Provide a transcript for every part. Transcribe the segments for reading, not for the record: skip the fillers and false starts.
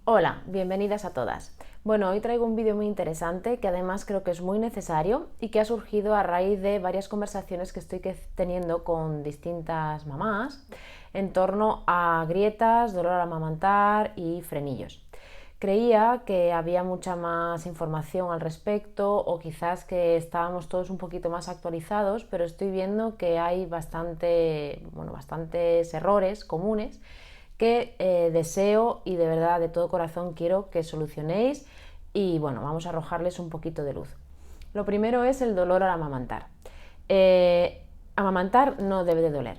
Hola, bienvenidas a todas. Bueno, hoy traigo un vídeo muy interesante que además creo que es muy necesario y que ha surgido a raíz de varias conversaciones que estoy teniendo con distintas mamás en torno a grietas, dolor al amamantar y frenillos. Creía que había mucha más información al respecto o quizás que estábamos todos un poquito más actualizados, pero estoy viendo que hay bastantes errores comunes que deseo y de verdad de todo corazón quiero que solucionéis y bueno, vamos a arrojarles un poquito de luz. Lo primero es el dolor al amamantar. Amamantar no debe de doler.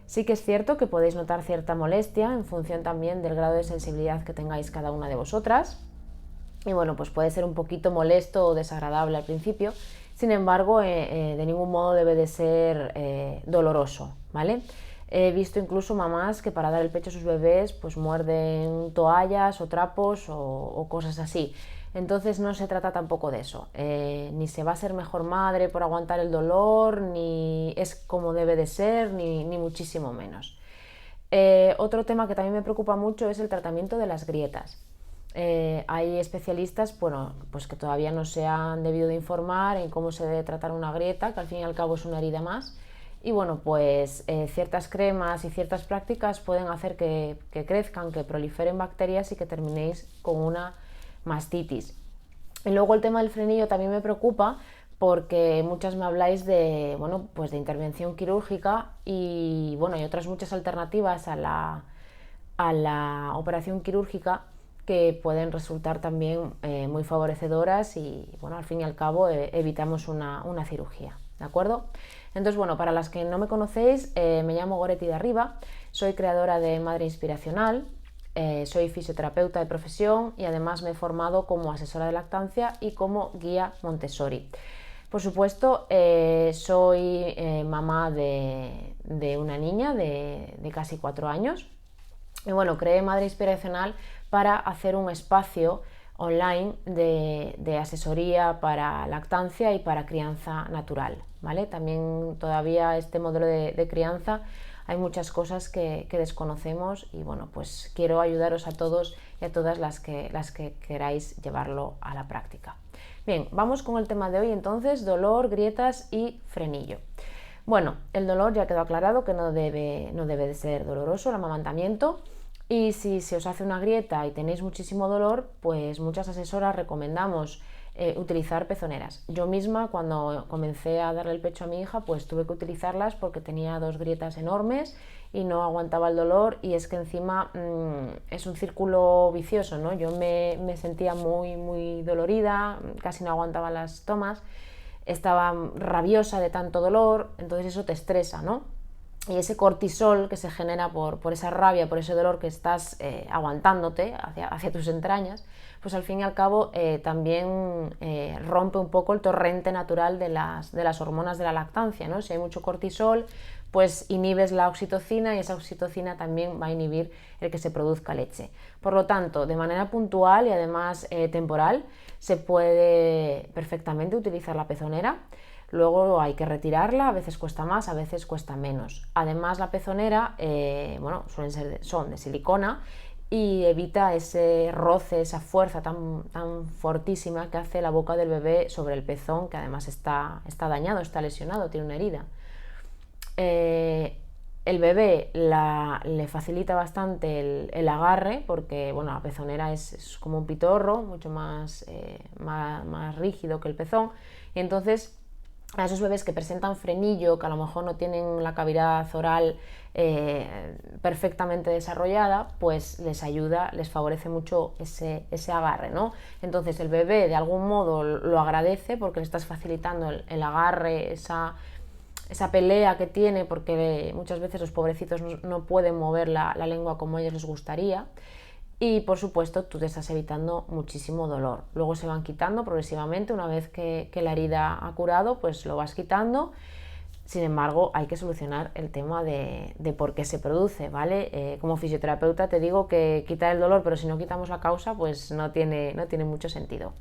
Sí que es cierto que podéis notar cierta molestia en función también del grado de sensibilidad que tengáis cada una de vosotras. Y bueno, pues puede ser un poquito molesto o desagradable al principio. Sin embargo, de ningún modo debe de ser doloroso, ¿vale? He visto incluso mamás que para dar el pecho a sus bebés pues muerden toallas o trapos o cosas así. Entonces no se trata tampoco de eso. Ni se va a ser mejor madre por aguantar el dolor, ni es como debe de ser, ni muchísimo menos. Otro tema que también me preocupa mucho es el tratamiento de las grietas. Hay especialistas pues que todavía no se han debido de informar en cómo se debe tratar una grieta, que al fin y al cabo es una herida más. Y bueno, pues ciertas cremas y ciertas prácticas pueden hacer que crezcan, que proliferen bacterias y que terminéis con una mastitis. Y luego el tema del frenillo también me preocupa porque muchas me habláis de, pues de intervención quirúrgica y bueno, hay otras muchas alternativas a la operación quirúrgica que pueden resultar también muy favorecedoras y bueno, al fin y al cabo evitamos una cirugía, ¿de acuerdo? Entonces, bueno, para las que no me conocéis, me llamo Goretti de Arriba, soy creadora de Madre Inspiracional, soy fisioterapeuta de profesión y además me he formado como asesora de lactancia y como guía Montessori. Por supuesto, soy mamá de una niña de casi 4 años. Y bueno, creé Madre Inspiracional para hacer un espacio online de asesoría para lactancia y para crianza natural, ¿vale? También todavía este modelo de crianza hay muchas cosas que desconocemos y bueno, pues quiero ayudaros a todos y a todas las que queráis llevarlo a la práctica. Bien, vamos con el tema de hoy entonces, dolor, grietas y frenillo. Bueno, el dolor ya quedó aclarado que no debe de ser doloroso el amamantamiento. Y si se os hace una grieta y tenéis muchísimo dolor, pues muchas asesoras recomendamos utilizar pezoneras. Yo misma cuando comencé a darle el pecho a mi hija pues tuve que utilizarlas porque tenía 2 grietas enormes y no aguantaba el dolor y es que encima es un círculo vicioso, ¿no? Yo me sentía muy dolorida, casi no aguantaba las tomas, estaba rabiosa de tanto dolor, entonces eso te estresa, ¿no? Y ese cortisol que se genera por esa rabia, por ese dolor que estás aguantándote hacia tus entrañas, pues al fin y al cabo también rompe un poco el torrente natural de las hormonas de la lactancia, ¿no? Si hay mucho cortisol, pues inhibes la oxitocina y esa oxitocina también va a inhibir el que se produzca leche. Por lo tanto, de manera puntual y además temporal, se puede perfectamente utilizar la pezonera. Luego hay que retirarla, a veces cuesta más, a veces cuesta menos. Además la pezonera, son de silicona y evita ese roce, esa fuerza tan fortísima que hace la boca del bebé sobre el pezón, que además está dañado, está lesionado, tiene una herida. El bebé le facilita bastante el agarre porque bueno, la pezonera es como un pitorro, mucho más rígido que el pezón, y entonces a esos bebés que presentan frenillo, que a lo mejor no tienen la cavidad oral perfectamente desarrollada, pues les ayuda, les favorece mucho ese agarre, ¿no? Entonces el bebé de algún modo lo agradece porque le estás facilitando el agarre, esa pelea que tiene, porque muchas veces los pobrecitos no pueden mover la lengua como a ellos les gustaría. Y por supuesto tú te estás evitando muchísimo dolor. Luego se van quitando progresivamente, una vez que la herida ha curado, pues lo vas quitando. Sin embargo, hay que solucionar el tema de por qué se produce, ¿vale? Como fisioterapeuta te digo que quitar el dolor, pero si no quitamos la causa, pues no tiene mucho sentido.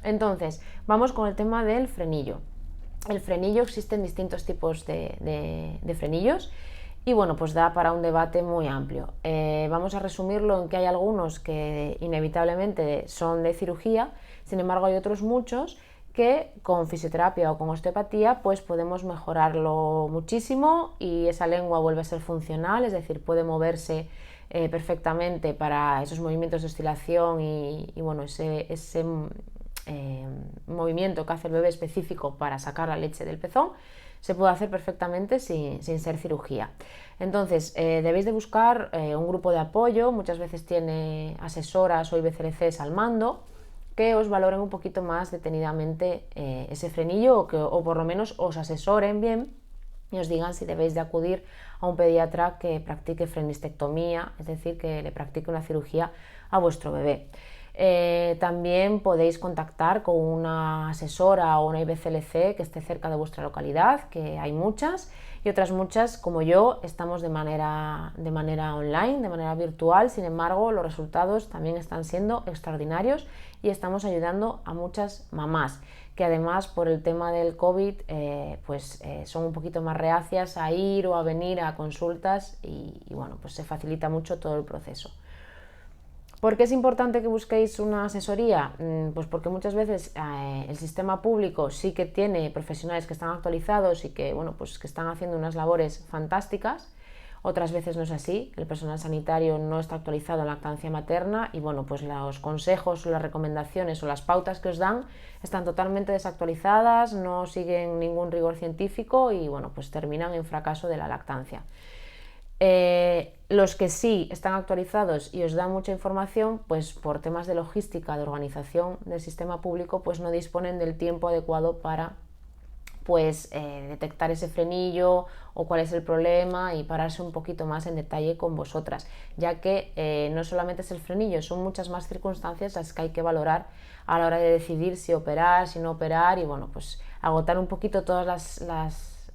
Entonces, vamos con el tema del frenillo. El frenillo, existen distintos tipos de frenillos y bueno, pues da para un debate muy amplio. Vamos a resumirlo en que hay algunos que inevitablemente son de cirugía, sin embargo hay otros muchos que con fisioterapia o con osteopatía pues podemos mejorarlo muchísimo y esa lengua vuelve a ser funcional, es decir, puede moverse perfectamente para esos movimientos de oscilación y bueno, ese movimiento que hace el bebé específico para sacar la leche del pezón se puede hacer perfectamente sin ser cirugía. Entonces, debéis de buscar un grupo de apoyo, muchas veces tiene asesoras o IBCLCs al mando, que os valoren un poquito más detenidamente ese frenillo o por lo menos os asesoren bien y os digan si debéis de acudir a un pediatra que practique frenistectomía, es decir, que le practique una cirugía a vuestro bebé. También podéis contactar con una asesora o una IBCLC que esté cerca de vuestra localidad, que hay muchas, y otras muchas, como yo, estamos de manera online, de manera virtual. Sin embargo, los resultados también están siendo extraordinarios y estamos ayudando a muchas mamás que además por el tema del COVID son un poquito más reacias a ir o a venir a consultas y bueno, pues se facilita mucho todo el proceso. ¿Por qué es importante que busquéis una asesoría? Pues porque muchas veces el sistema público sí que tiene profesionales que están actualizados y que, bueno, pues que están haciendo unas labores fantásticas. Otras veces no es así, el personal sanitario no está actualizado en lactancia materna y bueno, pues los consejos o las recomendaciones o las pautas que os dan están totalmente desactualizadas, no siguen ningún rigor científico y bueno, pues terminan en fracaso de la lactancia. Los que sí están actualizados y os dan mucha información, pues por temas de logística, de organización del sistema público, pues no disponen del tiempo adecuado para detectar ese frenillo o cuál es el problema y pararse un poquito más en detalle con vosotras, ya que no solamente es el frenillo, son muchas más circunstancias las que hay que valorar a la hora de decidir si operar, si no operar y bueno, pues agotar un poquito todas las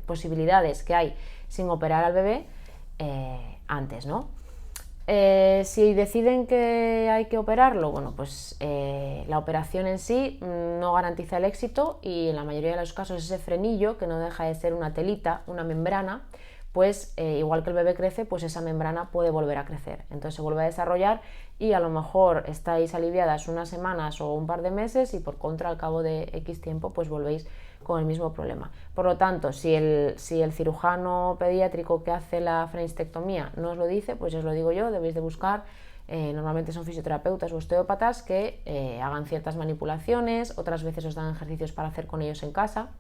posibilidades que hay sin operar al bebé antes, ¿no? Si deciden que hay que operarlo, bueno, pues la operación en sí no garantiza el éxito y en la mayoría de los casos ese frenillo, que no deja de ser una telita, una membrana, pues igual que el bebé crece, pues esa membrana puede volver a crecer. Entonces se vuelve a desarrollar y a lo mejor estáis aliviadas unas semanas o un par de meses y por contra al cabo de X tiempo pues volvéis con el mismo problema. Por lo tanto, si el cirujano pediátrico que hace la frenistectomía no os lo dice, pues os lo digo yo, debéis de buscar, normalmente son fisioterapeutas o osteópatas que hagan ciertas manipulaciones, otras veces os dan ejercicios para hacer con ellos en casa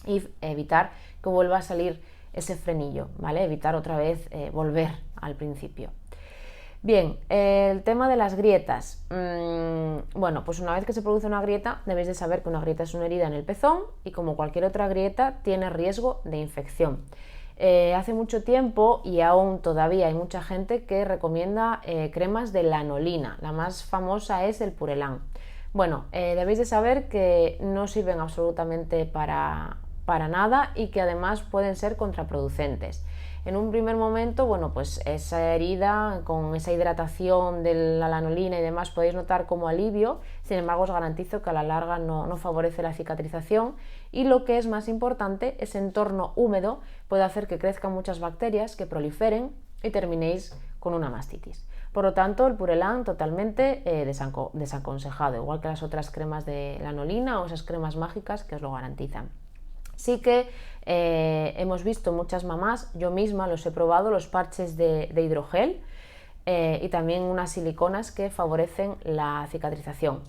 y evitar que vuelva a salir ese frenillo, ¿vale? Evitar otra vez volver al principio. Bien, el tema de las grietas. Bueno, pues una vez que se produce una grieta, debéis de saber que una grieta es una herida en el pezón y como cualquier otra grieta tiene riesgo de infección. Hace mucho tiempo y aún todavía hay mucha gente que recomienda cremas de lanolina. La más famosa es el Purelán. Bueno, debéis de saber que no sirven absolutamente para nada y que además pueden ser contraproducentes. En un primer momento, bueno, pues esa herida con esa hidratación de la lanolina y demás podéis notar como alivio, sin embargo os garantizo que a la larga no favorece la cicatrización y lo que es más importante, ese entorno húmedo puede hacer que crezcan muchas bacterias, que proliferen y terminéis con una mastitis. Por lo tanto, el Purelán totalmente desaconsejado, igual que las otras cremas de lanolina o esas cremas mágicas que os lo garantizan. Sí que hemos visto muchas mamás, yo misma los he probado, los parches de hidrogel y también unas siliconas que favorecen la cicatrización.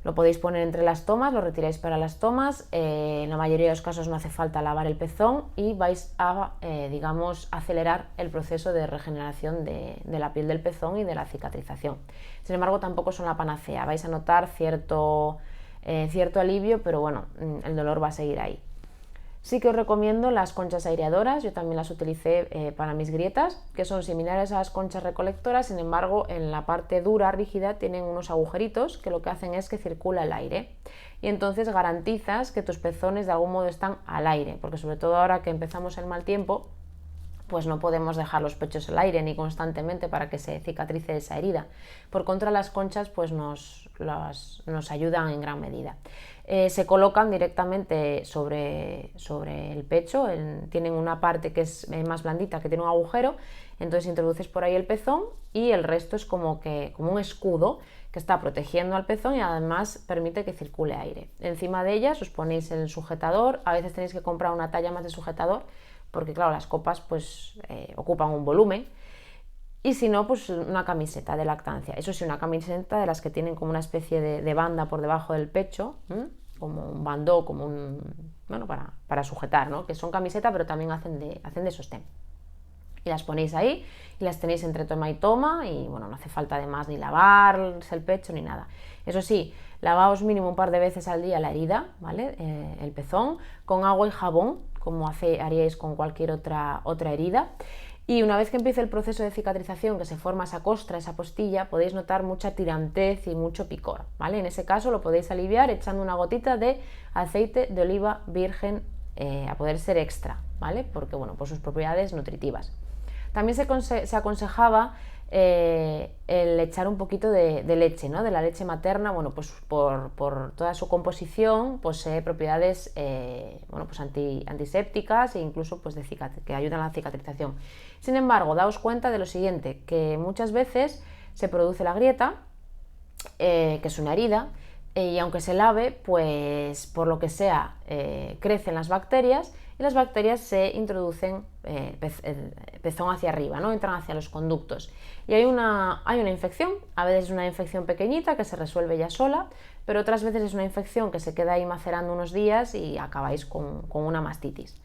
Lo podéis poner entre las tomas, lo retiráis para las tomas, en la mayoría de los casos no hace falta lavar el pezón y vais a, acelerar el proceso de regeneración de la piel del pezón y de la cicatrización. Sin embargo, tampoco son la panacea, vais a notar cierto alivio, pero bueno, el dolor va a seguir ahí. Sí que os recomiendo las conchas aireadoras, yo también las utilicé para mis grietas, que son similares a las conchas recolectoras, sin embargo en la parte dura, rígida, tienen unos agujeritos que lo que hacen es que circula el aire y entonces garantizas que tus pezones de algún modo están al aire, porque sobre todo ahora que empezamos el mal tiempo, pues no podemos dejar los pechos al aire ni constantemente para que se cicatrice esa herida. Por contra, las conchas pues nos ayudan en gran medida. Se colocan directamente sobre el pecho, tienen una parte que es más blandita, que tiene un agujero, entonces introduces por ahí el pezón y el resto es como un escudo que está protegiendo al pezón y además permite que circule aire. Encima de ellas os ponéis el sujetador, a veces tenéis que comprar una talla más de sujetador, porque claro, las copas pues ocupan un volumen, y si no, pues una camiseta de lactancia. Eso sí, una camiseta de las que tienen como una especie de banda por debajo del pecho, como un bandó, bueno, para sujetar, ¿no? Que son camiseta pero también hacen de sostén. Y las ponéis ahí y las tenéis entre toma y toma y bueno, no hace falta además ni lavarse el pecho ni nada. Eso sí, lavaos mínimo un par de veces al día la herida, ¿vale? El pezón, con agua y jabón, como haríais con cualquier otra herida. Y una vez que empiece el proceso de cicatrización, que se forma esa costra, esa postilla, podéis notar mucha tirantez y mucho picor, ¿vale? En ese caso lo podéis aliviar echando una gotita de aceite de oliva virgen, a poder ser extra, ¿vale? Porque bueno, por sus propiedades nutritivas. También se aconsejaba el echar un poquito de leche, ¿no? De la leche materna, bueno, pues por toda su composición posee propiedades bueno, pues antisépticas e incluso pues que ayudan a la cicatrización. Sin embargo, daos cuenta de lo siguiente, que muchas veces se produce la grieta, que es una herida, y aunque se lave, pues por lo que sea, crecen las bacterias y las bacterias se introducen pezón hacia arriba, ¿no? Entran hacia los conductos y hay una infección. A veces es una infección pequeñita que se resuelve ya sola, pero otras veces es una infección que se queda ahí macerando unos días y acabáis con una mastitis.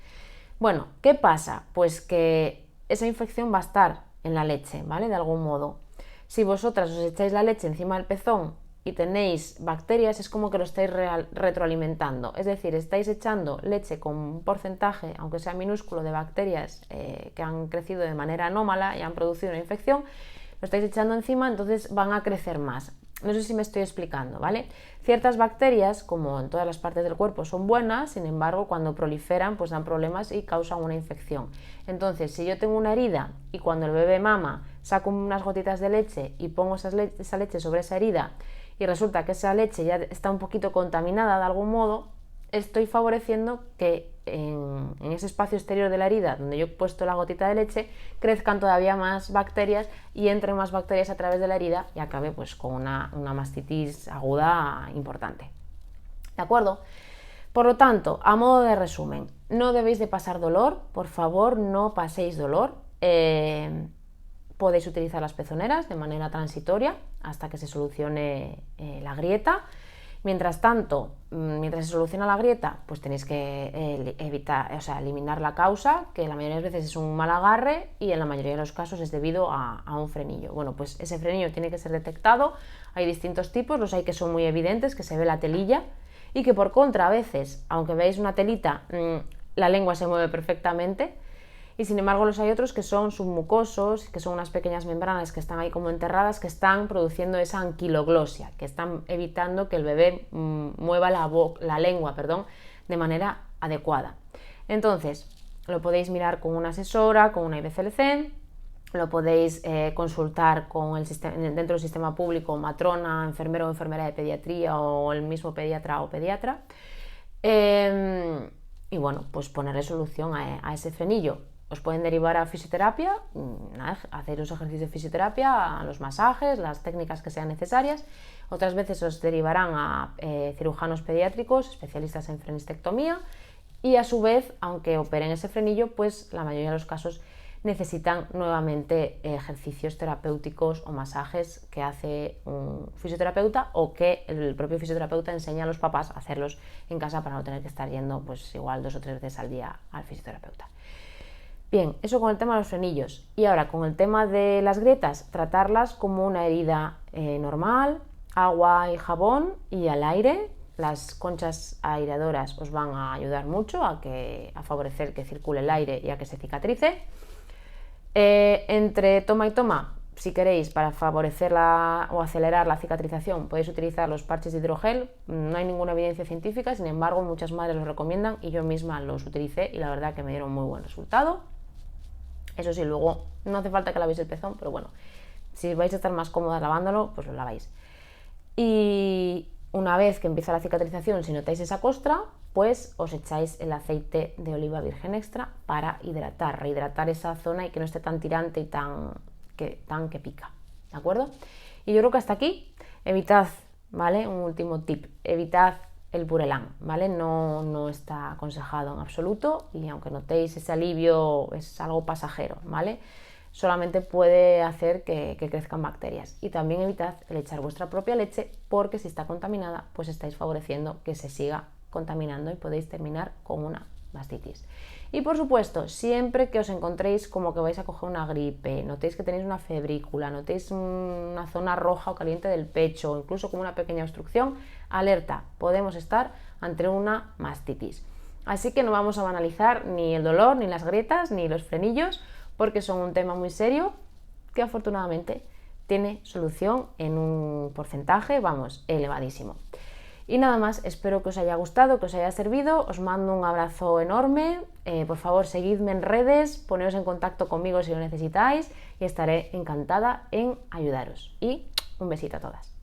Bueno, ¿qué pasa? Pues que esa infección va a estar en la leche, ¿vale? De algún modo. Si vosotras os echáis la leche encima del pezón y tenéis bacterias, es como que lo estáis retroalimentando, es decir, estáis echando leche con un porcentaje, aunque sea minúsculo, de bacterias que han crecido de manera anómala y han producido una infección, lo estáis echando encima, entonces van a crecer más. No sé si me estoy explicando, ¿vale? Ciertas bacterias, como en todas las partes del cuerpo, son buenas, sin embargo, cuando proliferan, pues dan problemas y causan una infección. Entonces, si yo tengo una herida y cuando el bebé mama saco unas gotitas de leche y pongo esa leche sobre esa herida y resulta que esa leche ya está un poquito contaminada de algún modo, estoy favoreciendo que en ese espacio exterior de la herida donde yo he puesto la gotita de leche crezcan todavía más bacterias y entren más bacterias a través de la herida y acabe pues con una mastitis aguda importante. ¿De acuerdo? Por lo tanto, a modo de resumen, no debéis de pasar dolor, por favor no paséis dolor. Podéis utilizar las pezoneras de manera transitoria hasta que se solucione la grieta. Mientras tanto, mientras se soluciona la grieta, pues tenéis que eliminar la causa, que la mayoría de las veces es un mal agarre y en la mayoría de los casos es debido a un frenillo. Bueno, pues ese frenillo tiene que ser detectado. Hay distintos tipos, los hay que son muy evidentes, que se ve la telilla, y que por contra a veces, aunque veáis una telita, la lengua se mueve perfectamente. Y sin embargo los hay otros que son submucosos, que son unas pequeñas membranas que están ahí como enterradas, que están produciendo esa anquiloglosia, que están evitando que el bebé mueva la lengua, de manera adecuada. Entonces, lo podéis mirar con una asesora, con una IBCLC, lo podéis consultar dentro del sistema público, matrona, enfermero o enfermera de pediatría o el mismo pediatra o pediatra. Y bueno, pues ponerle solución a ese frenillo. Os pueden derivar a fisioterapia, hacer los ejercicios de fisioterapia, a los masajes, las técnicas que sean necesarias. Otras veces os derivarán a cirujanos pediátricos, especialistas en frenistectomía, y a su vez, aunque operen ese frenillo, pues la mayoría de los casos necesitan nuevamente ejercicios terapéuticos o masajes que hace un fisioterapeuta o que el propio fisioterapeuta enseña a los papás a hacerlos en casa para no tener que estar yendo pues igual 2 o 3 veces al día al fisioterapeuta. Bien, eso con el tema de los frenillos. Y ahora con el tema de las grietas, tratarlas como una herida normal, agua y jabón y al aire. Las conchas aireadoras os van a ayudar mucho a favorecer que circule el aire y a que se cicatrice. Entre toma y toma, si queréis, para favorecer o acelerar la cicatrización, podéis utilizar los parches de hidrogel. No hay ninguna evidencia científica, sin embargo, muchas madres los recomiendan y yo misma los utilicé y la verdad que me dieron muy buen resultado. Eso sí, luego no hace falta que lavéis el pezón, pero bueno, si vais a estar más cómodas lavándolo, pues lo laváis. Y una vez que empieza la cicatrización, si notáis esa costra, pues os echáis el aceite de oliva virgen extra para rehidratar esa zona y que no esté tan tirante y tan que pica, ¿de acuerdo? Y yo creo que hasta aquí, evitad, ¿vale? Un último tip, evitad el purelán, ¿vale? No está aconsejado en absoluto y aunque notéis ese alivio es algo pasajero, ¿vale? Solamente puede hacer que crezcan bacterias. Y también evitad el echar vuestra propia leche porque si está contaminada, pues estáis favoreciendo que se siga contaminando y podéis terminar con una mastitis. Y por supuesto, siempre que os encontréis como que vais a coger una gripe, notéis que tenéis una febrícula, notéis una zona roja o caliente del pecho o incluso como una pequeña obstrucción, alerta, podemos estar ante una mastitis. Así que no vamos a banalizar ni el dolor, ni las grietas, ni los frenillos, porque son un tema muy serio que afortunadamente tiene solución en un porcentaje, vamos, elevadísimo. Y nada más, espero que os haya gustado, que os haya servido, os mando un abrazo enorme, por favor seguidme en redes, poneos en contacto conmigo si lo necesitáis y estaré encantada en ayudaros. Y un besito a todas.